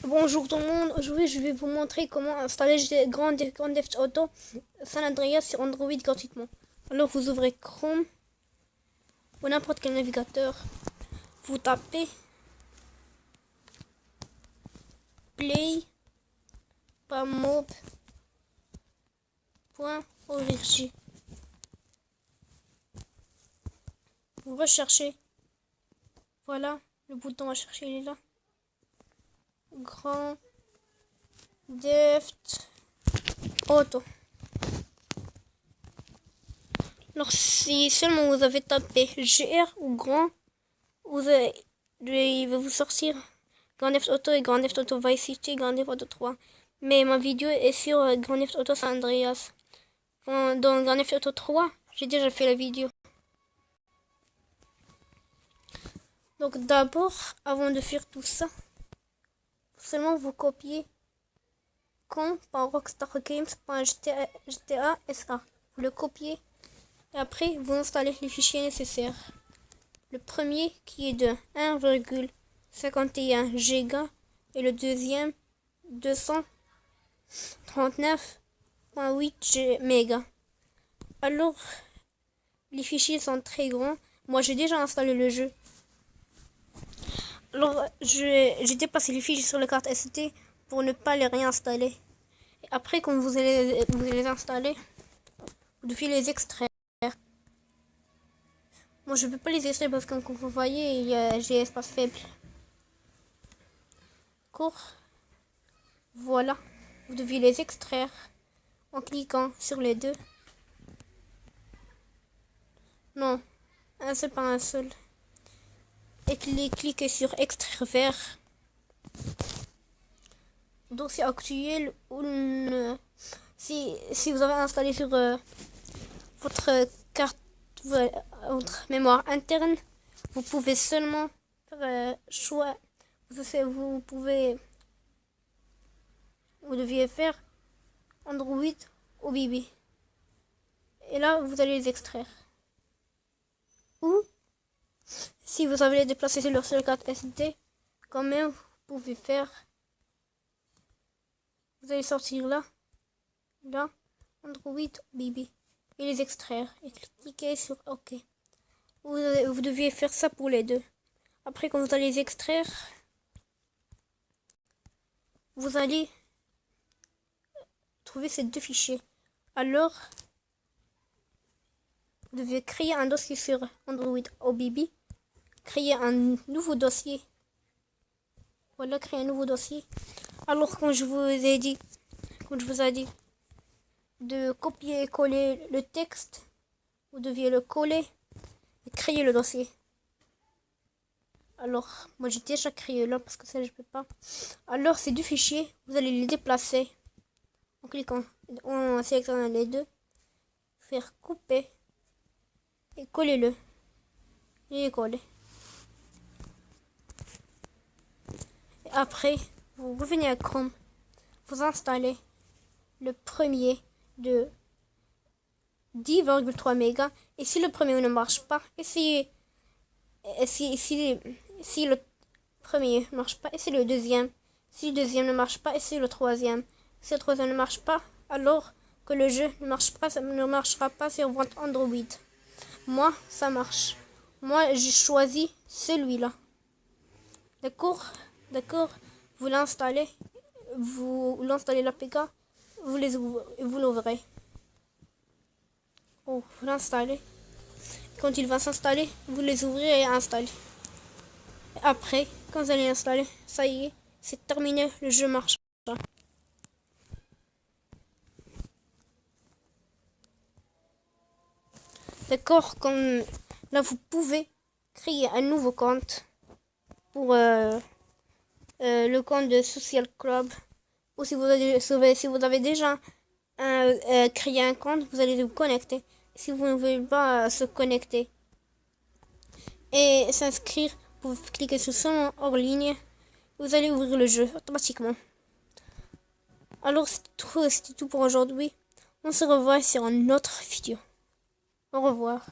Bonjour tout le monde, aujourd'hui je vais vous montrer comment installer Grand Theft Auto San Andreas sur Android gratuitement. Alors vous ouvrez Chrome ou n'importe quel navigateur, vous tapez play.mob.org. Vous recherchez, voilà, le bouton à chercher il est là. Grand Theft Auto. Alors si seulement vous avez tapé GR ou grand, il va vous sortir Grand Theft Auto et Grand Theft Auto Vice City, Grand Theft Auto 3. Mais ma vidéo est sur Grand Theft Auto San Andreas. Dans Grand Theft Auto 3, j'ai déjà fait la vidéo. Donc d'abord, avant de faire tout ça, seulement vous copiez com.rockstargames.GTA SA. Vous le copiez et après vous installez les fichiers nécessaires. Le premier qui est de 1,51 Go et le deuxième 239,8 MB. Alors les fichiers sont très grands. Moi j'ai déjà installé le jeu. Alors j'ai dépassé les fichiers sur la carte SD pour ne pas les réinstaller. Et après quand vous allez les installer, vous devez les extraire. Moi je ne peux pas les extraire parce que comme vous voyez j'ai espace faible. Voilà, vous devez les extraire en cliquant sur les deux. Non, un seul par un seul. Et cliquez sur extraire vers dossier actuel ou si vous avez installé sur votre carte, votre mémoire interne, vous pouvez seulement faire choix. Vous deviez faire Android ou BB. Et là, vous allez les extraire. Ou si vous avez les déplacés sur leur seule carte SD, quand même, vous pouvez faire. Vous allez sortir là, Android BB et les extraire et cliquez sur OK. Vous deviez faire ça pour les deux. Après, quand vous allez les extraire, vous allez trouver ces deux fichiers. Alors, vous devez créer un dossier sur Android OBB, créer un nouveau dossier. Voilà, créer un nouveau dossier. Alors, quand je vous ai dit de copier et coller le texte, vous deviez le coller et créer le dossier. Alors, moi j'ai déjà créé là parce que ça je peux pas. Alors, ces deux fichiers, vous allez les déplacer en cliquant, en sélectionnant les deux, faire couper et coller-le. Et coller. Et après, vous revenez à Chrome, vous installez le premier de 10,3 mégas. Et si le premier ne marche pas, si le premier ne marche pas, essayez le deuxième. Si le deuxième ne marche pas, essayez le troisième. Si le troisième ne marche pas, alors que le jeu ne marche pas, ça ne marchera pas sur votre Android. Moi, ça marche. Moi, j'ai choisi celui-là. D'accord. Vous l'installez l'APK, vous l'ouvrez. Vous l'installez. Quand il va s'installer, vous les ouvrez et installez. Et après, quand vous allez l'installer, ça y est, c'est terminé, le jeu marche. D'accord, comme là vous pouvez créer un nouveau compte pour le compte de Social Club. Ou si vous avez déjà créé un compte, vous allez vous connecter. Si vous ne voulez pas se connecter et s'inscrire, vous cliquez sur son hors ligne, vous allez ouvrir le jeu automatiquement. Alors c'était tout pour aujourd'hui. On se revoit sur une autre vidéo. Au revoir.